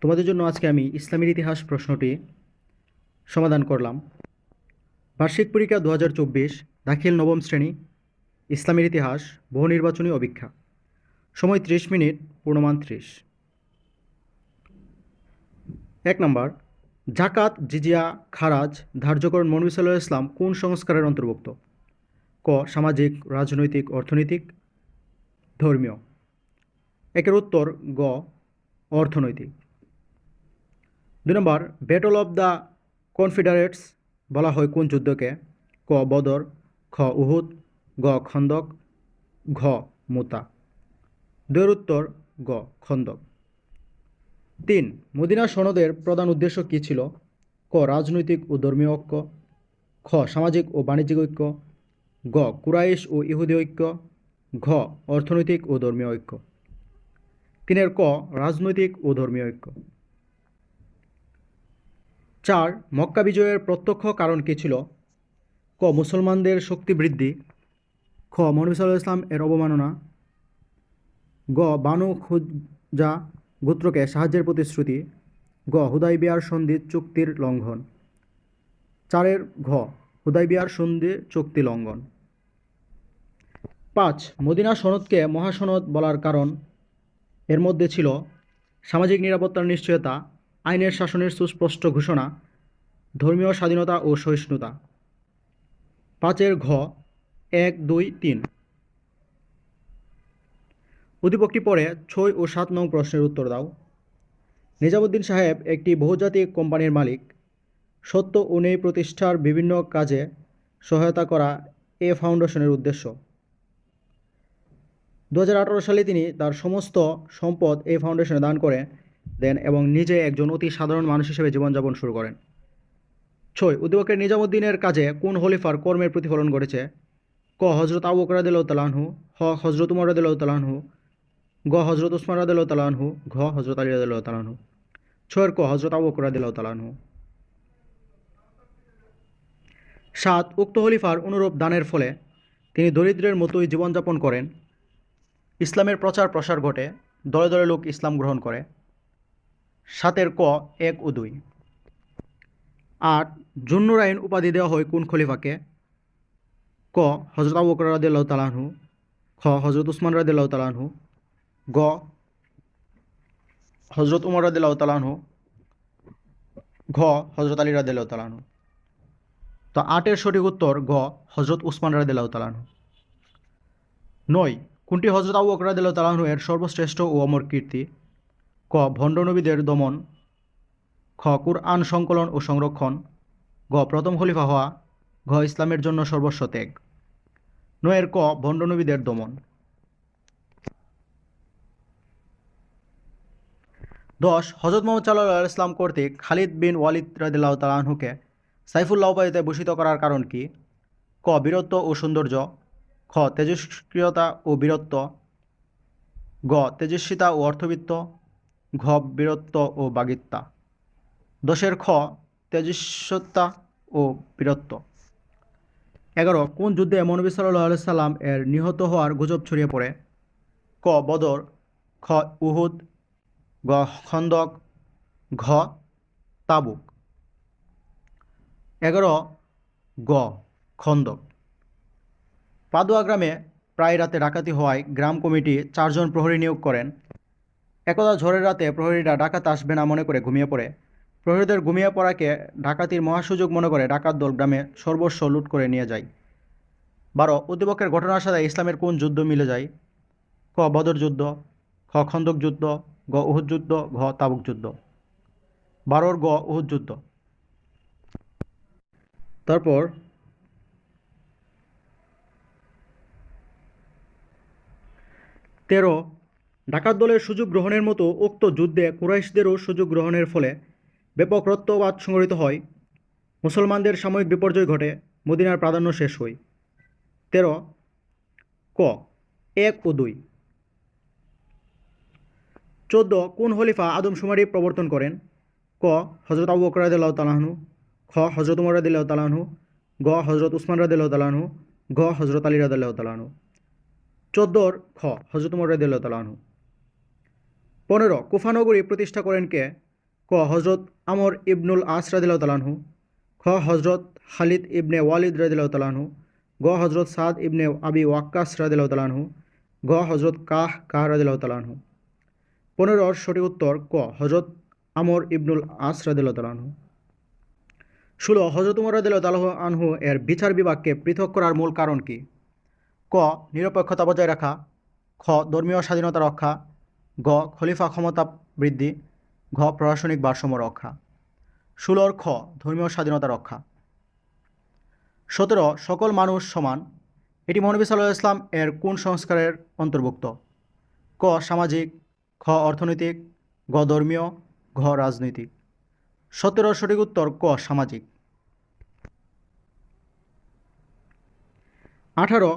তোমাদের জন্য আজকে আমি ইসলামের ইতিহাস প্রশ্নটি সমাধান করলাম। বার্ষিক পরীক্ষা 2024, দাখিল নবম শ্রেণী, ইসলামের ইতিহাস, বহু নির্বাচনী অভিক্ষা। সময় 30 মিনিট, পূর্ণমান 30। 1 নম্বর, জাকাত, জিজিয়া, খারাজ ধার্যকরণ মনবী সাল্লাল্লাহু আলাইহি ওয়াসাল্লাম কোন সংস্কারের অন্তর্ভুক্ত? ক সামাজিক, রাজনৈতিক, অর্থনৈতিক, ধর্মীয়। একের উত্তর গ অর্থনৈতিক। 2 নম্বর, ব্যাটল অব দ্য কনফেডারেটস বলা হয় কোন যুদ্ধকে? ক বদর, খ উহুদ, গ খন্দক, ঘ মুতা। 2 এর উত্তর গ খন্দক। 3, মদিনা সনদের প্রধান উদ্দেশ্য কী ছিল? ক রাজনৈতিক ও ধর্মীয় ঐক্য, খ সামাজিক ও বাণিজ্যিক ঐক্য, গ কুরাইশ ও ইহুদি ঐক্য, ঘ অর্থনৈতিক ও ধর্মীয় ঐক্য। 3 এর ক রাজনৈতিক ও ধর্মীয় ঐক্য। 4, মক্কা বিজয়ের প্রত্যক্ষ কারণ কী ছিল? ক মুসলমানদের শক্তি বৃদ্ধি, খ মহানবী সাল্লাল্লাহু আলাইহি ওয়াসাল্লাম এর অবমাননা, গ বানু খুজা গোত্রকে সাহায্যের প্রতিশ্রুতি, গ হুদাইবিয়ার সন্ধি চুক্তির লঙ্ঘন। 4 ঘ হুদাইবিয়ার সন্ধি চুক্তি লঙ্ঘন। 5, মদিনা সনদকে মহাসনদ বলার কারণ? এর মধ্যে ছিল সামাজিক নিরাপত্তার নিশ্চয়তা, আইনের শাসনের সুস্পষ্ট ঘোষণা, ধর্মীয় স্বাধীনতা ও সহিষ্ণুতা। 5 ঘ 1, 2, 3। উদ্দীপকটি পড়ে 6 ও 7 নং প্রশ্নের উত্তর দাও। নিজামুদ্দিন সাহেব একটি বহুজাতিক কোম্পানির মালিক। সত্য ও ন্যায় প্রতিষ্ঠার বিভিন্ন কাজে সহায়তা করা এ ফাউন্ডেশনের উদ্দেশ্য। 2018 সালে তিনি তার সমস্ত সম্পদ এই ফাউন্ডেশনে দান করে দেন এবং নিজে একজন অতি সাধারণ মানুষ হিসেবে জীবনযাপন শুরু করেন। 6, উদ্দীপকের নিজামুদ্দিনের কাজে কোন খলিফার কর্মের প্রতিফলন ঘটেছে? ক হজরত আবু বকর রাদিয়াল্লাহু তাআলা আনহু, খ হজরত উমর রাদিয়াল্লাহু তাআলা আনহু, গ হজরত উসমান রাদিয়াল্লাহু তাআলা আনহু, ঘ হজরত আলী রাদিয়াল্লাহু তাআলা আনহু। 6 ক হজরত আবু বকর রাদিয়াল্লাহু তাআলা আনহু। 7, উক্ত খলিফার অনুরূপ দানের ফলে তিনি দরিদ্রের মতোই জীবনযাপন করেন। ইসলামের প্রচার প্রসার ঘটে, দলে দলে লোক ইসলাম গ্রহণ করে। 7 ক 1 ও 2। 8, জুন্নুরাইন উপাধি দেওয়া হয় কোন খলিফাকে? ক হজরত আবু বকর রাদিয়াল্লাহু তাআলা আনহু, খ হজরত উসমান রাদিয়াল্লাহু তাআলা আনহু, গ হজরত উমর রাদিয়াল্লাহু তাআলা আনহু, ঘ হজরত আলী রাদিয়াল্লাহু তাআলা আনহু। তো 8 এর সঠিক উত্তর গ হজরত উসমান রাদিয়াল্লাহু তাআলা আনহু। 9, কোনটি হজরত আবু বকর রাদিয়াল্লাহু তাআলা আনহু এর সর্বশ্রেষ্ঠ ও অমর কীর্তি? ক ভণ্ড নবীদের দমন, খ কুরআন সংকলন ও সংরক্ষণ, গ প্রথম খলিফা হওয়া, ঘ ইসলামের জন্য সর্বস্ব ত্যাগ। 9 ক ভণ্ড নবীদের দমন। 10, হজরত মুহাম্মদ সাল্লাল্লাহু আলাইহি ওয়াসাল্লাম কর্তৃক খালিদ বিন ওয়ালিদ রাদিয়াল্লাহু তাআলা আনহুকে সাইফুল্লাহ উপাধিতে ভূষিত করার কারণ কি? ক বীরত্ব ও সৌন্দর্য, খ তেজস্ক্রিয়তা ও বীরত্ব, গ তেজস্বিতা ও অর্থবিত্ত, ঘ বীরত্ব ও বাগিত্তা। 10 খ তেজস্বতা ও বীরত্ব। 11, কোন যুদ্ধে মহানবী সাল্লাল্লাহু আলাইহি ওয়াসাল্লাম এর নিহত হওয়ার গুজব ছড়িয়ে পড়ে? ক বদর, খ উহুদ, গ খন্দক, ঘ তাবুক। 11 গ খন্দক। পাদুয়া গ্রামে প্রায় রাতে ডাকাতি হওয়ায় গ্রাম কমিটি 4 জন প্রহরী নিয়োগ করেন। একদা ঝড়ের রাতে প্রহরীরা ডাকাত আসবে না মনে করে ঘুমিয়ে পড়ে। প্রহরীদের ঘুমিয়ে পড়াকে ডাকাতির মহাসুযোগ মনে করে ডাকাত দল গ্রামে সর্বস্ব লুট করে নিয়ে যায়। 12, উদ্দীপকের ঘটনার সাথে ইসলামের কোন যুদ্ধ মিলে যায়? ক বদর যুদ্ধ, খ খন্দক যুদ্ধ, গ উহুদ যুদ্ধ, ঘ তাবুক যুদ্ধ। 12 গ উহুদ যুদ্ধ। তারপর 13, ডাকাত দলের সুযোগ গ্রহণের মতো উক্ত যুদ্ধে কুরাইশদেরও সুযোগ গ্রহণের ফলে ব্যাপক রক্তপাত সংঘটিত হয়। মুসলমানদের সাময়িক বিপর্যয় ঘটে, মদিনার প্রাধান্য শেষ হয়। 13 ক 1 ও 2। 14, কোন খলিফা আদমশুমারি প্রবর্তন করেন? ক হজরত আবু বকর রাদিয়াল্লাহু তাআলা আনহু, খ হজরত উমর রাদিয়াল্লাহু তাআলা আনহু, গ হজরত উসমান রাদিয়াল্লাহু তাআলা আনহু, ঘ হজরত আলী রাদিয়াল্লাহু তাআলা আনহু। 14 খ হজরত উমর রাদিয়াল্লাহু তাআলা আনহু। 15, কুফা নগরী প্রতিষ্ঠা করেন কে? ক হজরত আমর ইবনুল আস রাদিয়াল্লাহু তাআলা আনহু, খ হজরত খালিদ ইবনে ওয়ালিদ রাদিয়াল্লাহু তাআলা আনহু, গ হজরত সাদ ইবনে আবি ওয়াক্কাস রাদিয়াল্লাহু তাআলা আনহু, গ হজরত কাহ রাদিয়াল্লাহু তাআলা আনহু। 15 সঠিক উত্তর ক হজরত আমর ইবনুল আস রাদিয়াল্লাহু তাআলা আনহু। 16 হজরত উমর রাদিয়াল্লাহু তাআলা আনহু এর বিচার বিভাগকে পৃথক করার মূল কারণ কি? ক নিরপেক্ষতা বজায় রাখা, খ ধর্মীয় স্বাধীনতা রক্ষা, গ খলিফা ক্ষমতা বৃদ্ধি, ঘ প্রশাসনিক ভারসাম্য রক্ষা। 16 খ ধর্মীয় স্বাধীনতা রক্ষা। 17 সকল মানুষ সমান, এটি মহানবী সাল্লাল্লাহু আলাইহি ওয়াসাল্লাম এর কোন সংস্কারের অন্তর্ভুক্ত? ক সামাজিক, খ অর্থনৈতিক, গ ধর্মীয়, ঘ রাজনৈতিক। 17 সঠিক উত্তর ক সামাজিক। 18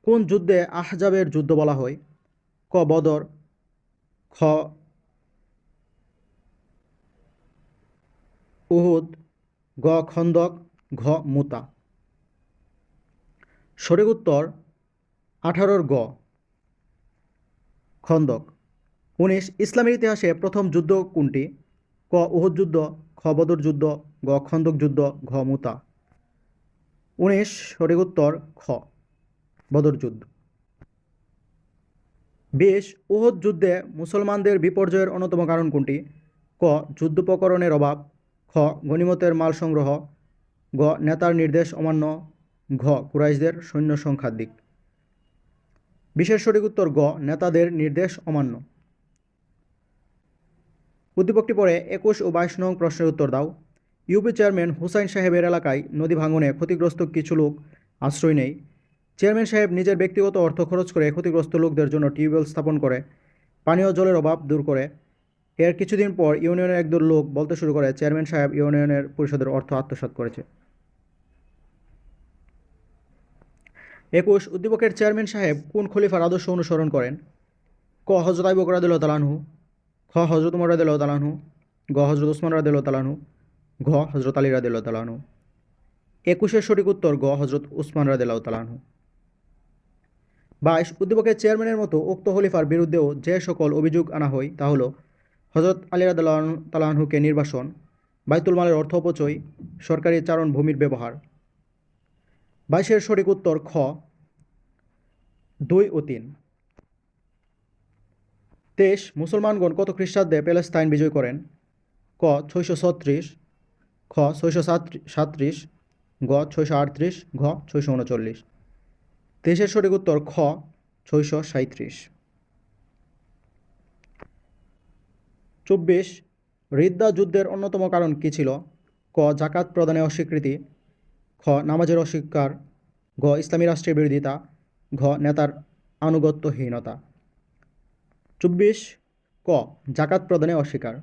কোন যুদ্ধে আহজাবের যুদ্ধ বলা হয়? ক বদর, খ উহুদ, গ খন্দক, ঘ মুতা। সঠিক উত্তর 18 গ খন্দক। 19 ইসলামের ইতিহাসে প্রথম যুদ্ধ কোনটি? ক উহুদ যুদ্ধ, খ বদর যুদ্ধ, গ খন্দক যুদ্ধ, ঘ মুতা। 19 সঠিক উত্তর খ বদর যুদ্ধ। 20 উহুদ যুদ্ধে মুসলমানদের বিপর্যয়ের অন্যতম কারণ কোনটি? ক যুদ্ধোপকরণের অভাব, খ গনিমতের মাল সংগ্রহ, গ নেতার নির্দেশ অমান্য, ঘ কুরাইশদের সৈন্য সংখ্যার দিক। বিশেষ সঠিক উত্তর গ নেতাদের নির্দেশ অমান্য। উদ্দীপকটি পরে 21 ও 22 নং প্রশ্নের উত্তর দাও। ইউপি চেয়ারম্যান হুসাইন সাহেবের এলাকায় নদী ভাঙনে ক্ষতিগ্রস্ত কিছু লোক আশ্রয় নেয়। চেয়ারম্যান সাহেব নিজের ব্যক্তিগত অর্থ খরচ করে ক্ষতিগ্রস্ত লোকদের জন্য টিউবওয়েল স্থাপন করে পানীয় জলের অভাব দূর করে। এর কিছুদিন পর ইউনিয়নের একদল লোক বলতে শুরু করে চেয়ারম্যান সাহেব ইউনিয়নের পরিষদের অর্থ আত্মসাৎ করেছে। 21 উদ্দীপকের চেয়ারম্যান সাহেব কোন খলিফার আদর্শ অনুসরণ করেন? ক হযরত আবু বকর রাদিয়াল্লাহু তাআলা আনহু, খ হযরত উমর রাদিয়াল্লাহু তাআলা আনহু, গ হযরত উসমান রাদিয়াল্লাহু তাআলা আনহু, ঘ হযরত আলী রাদিয়াল্লাহু তাআলা আনহু। 21 সঠিক উত্তর গ হযরত উসমান রাদিয়াল্লাহু তাআলা আনহু। 22 উদ্দীপকের চেয়ারম্যানের মতো উক্ত খলিফার বিরুদ্ধেও যে সকল অভিযোগ আনা হয় তা হলো হযরত আলী রাদিয়াল্লাহু তাআলা আনহুকে নির্বাসন, বাইতুল মালের অর্থ অপচয়, সরকারি চারণ ভূমির ব্যবহার। 22 সঠিক উত্তর খ 2 ও 3। 23 মুসলমানগণ কত খ্রিস্টাব্দে প্যালেস্তাইন বিজয় করেন? ক 636, খ 637, গ 638, ঘ 639। 23 সঠিক উত্তর খ 637। 24 রিদ্দা যুদ্ধের অন্যতম কারণ কী ছিল? ক জাকাত প্রদানে অস্বীকৃতি, খ নামাজের অস্বীকার, ঘ ইসলামী রাষ্ট্রের বিরোধিতা, ঘ নেতার আনুগত্যহীনতা। 24 ক জাকাত প্রদানে অস্বীকার।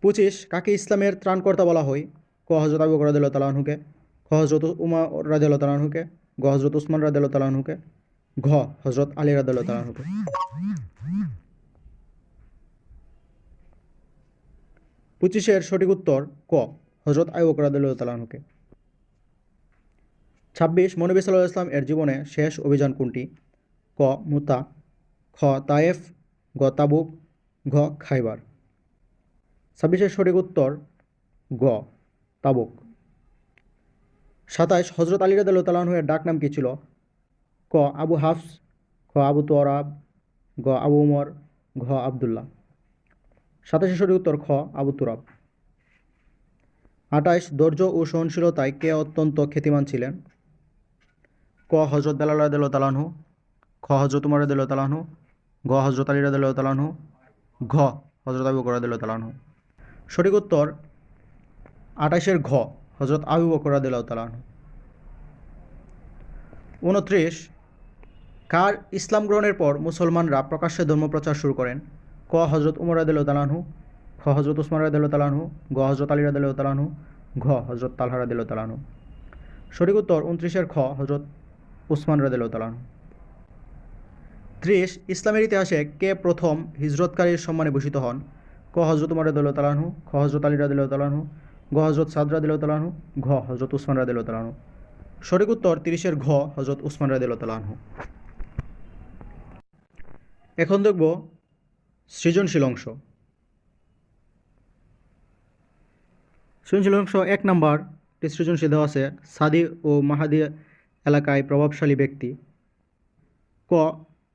25 কাকে ইসলামের ত্রাণকর্তা বলা হয়? ক হযরত আবু বকর রাদিয়াল্লাহু তাআলা আনহুকে, খ হযরত উমর রাদিয়াল্লাহু তাআলা আনহুকে, গ হযরত উসমান রাদিয়াল্লাহু তাআলা আনহুকে, ঘ হযরত আলী রাদিয়াল্লাহু তাআলা আনহুকে। 25 সঠিক উত্তর ক হযরত আবু বকর রাদিয়াল্লাহু তাআলা আনহুকে। 26 মহানবী সাল্লাল্লাহু আলাইহি ওয়াসাল্লাম এর জীবনে শেষ অভিযান কোনটি? ক মুতা, খ তায়েফ, গ তাবুক, ঘ খাইবার। 26 সঠিক উত্তর গ তাবুক। 27 হযরত আলী রাদিয়াল্লাহু তাআলা আনহু এর ডাক নাম কী ছিল? ক আবু হাফস, খ আবু তুরাব, গ আবু উমর, ঘ আবদুল্লাহ। 27 সঠিক উত্তর খ আবু তুরাব। 28 ধৈর্য ও সহনশীলতায় কে অত্যন্ত খ্যাতিমান ছিলেন? ক হযরত বেলাল রাদিয়াল্লাহু তাআলা আনহু, খ হযরত উমর রাদিয়াল্লাহু তাআলা আনহু, গ হযরত আলী রাদিয়াল্লাহু তাআলা আনহু, ঘ হযরত আবু বকর রাদিয়াল্লাহু তাআলা আনহু। সঠিক উত্তর 28 ঘ হযরত আবু বকর রাদিয়াল্লাহু তাআলা আনহু। 29 কার ইসলাম গ্রহণের পর মুসলমানরা প্রকাশ্যে ধর্মপ্রচার শুরু করেন? ক হযরত উমর রাদিয়াল্লাহু তাআলা আনহু, খ হযরত উসমান রাদিয়াল্লাহু তাআলা আনহু, গ হযরত আলী রাদিয়াল্লাহু তাআলা আনহু, ঘ হযরত তালহা রাদিয়াল্লাহু তাআলা আনহু। সঠিক উত্তর 29 খ হযরত উসমান রাদিয়াল্লাহু তাআলা আনহু। 30 ইসলামের ইতিহাসে কে প্রথম হিজরতকারীর সম্মানে ভূষিত হন? ক হযরত উমর রাদিয়াল্লাহু তাআলা আনহু, খ হযরত আলী রাদিয়াল্লাহু তাআলা আনহু, গ হযরত সাদ রাদিয়াল্লাহু তাআলা আনহু, ঘ হযরত উসমান রাদিয়াল্লাহু তাআলা আনহু। সঠিক উত্তর 30 ঘ হযরত উসমান রাদিয়াল্লাহু তাআলা আনহু। এখন দেখব সৃজনশীল অংশ। সৃজনশীল অংশ 1 নাম্বার সৃজনশীল দেওয়া আছে সাদি ও মাহাদি এলাকায় প্রভাবশালী ব্যক্তি। ক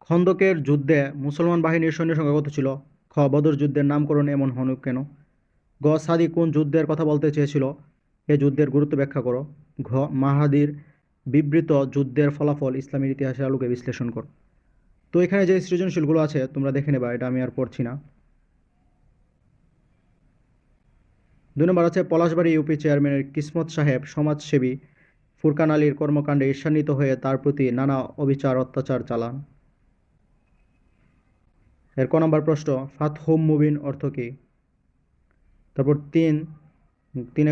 খন্দকের যুদ্ধে মুসলমান বাহিনীর সৈন্য সংখ্যা কত ছিল? খ বদর যুদ্ধের নামকরণ এমন হল কেন? গ সাদি কোন যুদ্ধের কথা বলতে চেয়েছিল? এ যুদ্ধের গুরুত্ব ব্যাখ্যা করো। ঘ মাহাদির বিবৃত যুদ্ধের ফলাফল ইসলামের ইতিহাসের আলোকে বিশ্লেষণ করো। তো এখানে যে সৃজনশীলগুলো আছে তোমরা দেখে নেবা, এটা আমি আর পড়ছি না। 2 নম্বর আছে পলাশবাড়ী ইউপি চেয়ারম্যানের কিসমত সাহেব সমাজসেবী ফুরকান আলীর কর্মকাণ্ডে ঈর্ষান্বিত হয়ে তার প্রতি নানা অবিচার অত্যাচার চালান। এর ক নম্বর প্রশ্ন ফাতহুম মুবিন অর্থ কী? তারপর 3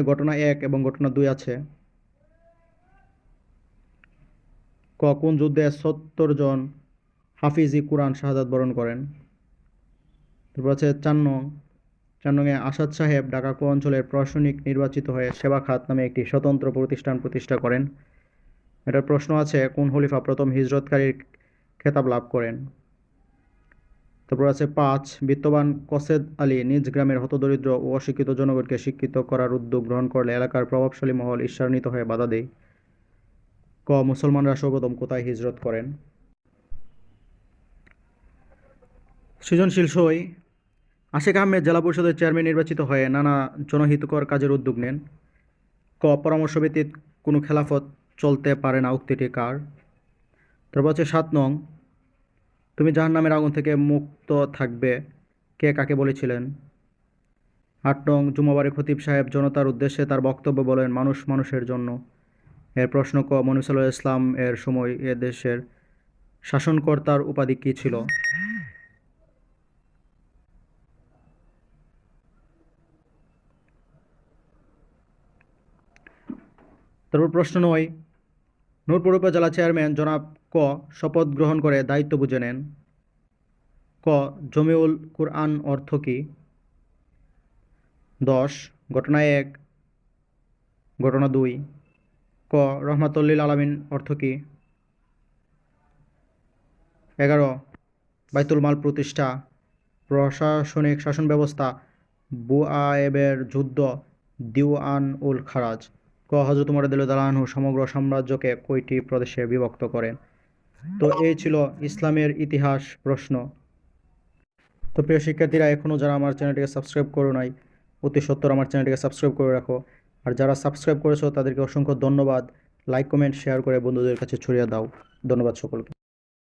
ঘটনা 1 এবং ঘটনা 2 আছে। ক কোন যুদ্ধে 70 জন হাফিজি কুরআন শাহাদাত বরণ করেন? তারপর আছে 4 নং আসাদ সাহেব ঢাকা কো অঞ্চলের প্রশাসনিক নির্বাচিত হয়ে সেবা খাত নামে একটি স্বতন্ত্র প্রতিষ্ঠান প্রতিষ্ঠা করেন। এটার প্রশ্ন আছে কোন খলিফা প্রথম হিজরতকারীর খেতাব লাভ করেন? তারপর আছে 5 বিত্তবান কসেদ আলী নিজ গ্রামের হতদরিদ্র ও অশিক্ষিত জনগণকে শিক্ষিত করার উদ্যোগ গ্রহণ করলে এলাকার প্রভাবশালী মহল ঈর্ষান্বিত হয়ে বাধা দেয়। ক মুসলমানরা সর্বপ্রথম কোথায় হিজরত করেন? সৃজনশীল সই আশিক আহমেদ জেলা পরিষদের চেয়ারম্যান নির্বাচিত হয়ে নানা জনহিতকর কাজের উদ্যোগ নেন। ক পরামর্শ ব্যতীত কোনো খেলাফত চলতে পারে না উক্তিটি কার? তারপর হচ্ছে 7 নং তুমি জাহান্নামের আগুন থেকে মুক্ত থাকবে কে কাকে বলেছিলেন? 8 নং জুমাবারে খতিব সাহেব জনতার উদ্দেশ্যে তার বক্তব্য বলেন মানুষ মানুষের জন্য। এর প্রশ্ন ক মনুসাল্লাল্লাহু সাল্লাল্লাহু আলাইহি ইসলাম এর সময় এ দেশের শাসনকর্তার উপাধি কী ছিল? তারপর প্রশ্ন 9 নূরপুর উপজেলা চেয়ারম্যান জনাব ক শপথ গ্রহণ করে দায়িত্ব বুঝে নেন। ক জমিউল কুরআন অর্থ কী? 10 ঘটনা 1 ঘটনা 2 ক রহমাতুল আলামিন অর্থ কী? 11 বাইতুল মাল প্রতিষ্ঠা, প্রশাসনিক শাসন ব্যবস্থা, বুআয়েবের যুদ্ধ, দিওয়ান উল খারাজ। ক হযরত উমর রাদিয়াল্লাহু আনহু সমগ্র সাম্রাজ্যকে কয়টি প্রদেশে বিভক্ত করেন? তো এই ছিল ইসলামের ইতিহাস প্রশ্ন। তো প্রিয় শিক্ষার্থীরা, এখনও যারা আমার চ্যানেলটিকে সাবস্ক্রাইব করো নাই, অতি সত্বর আমার চ্যানেলটিকে সাবস্ক্রাইব করে রাখো। আর যারা সাবস্ক্রাইব করেছো তাদেরকে অসংখ্য ধন্যবাদ। লাইক কমেন্ট শেয়ার করে বন্ধুদের কাছে ছড়িয়ে দাও। ধন্যবাদ সকলকে।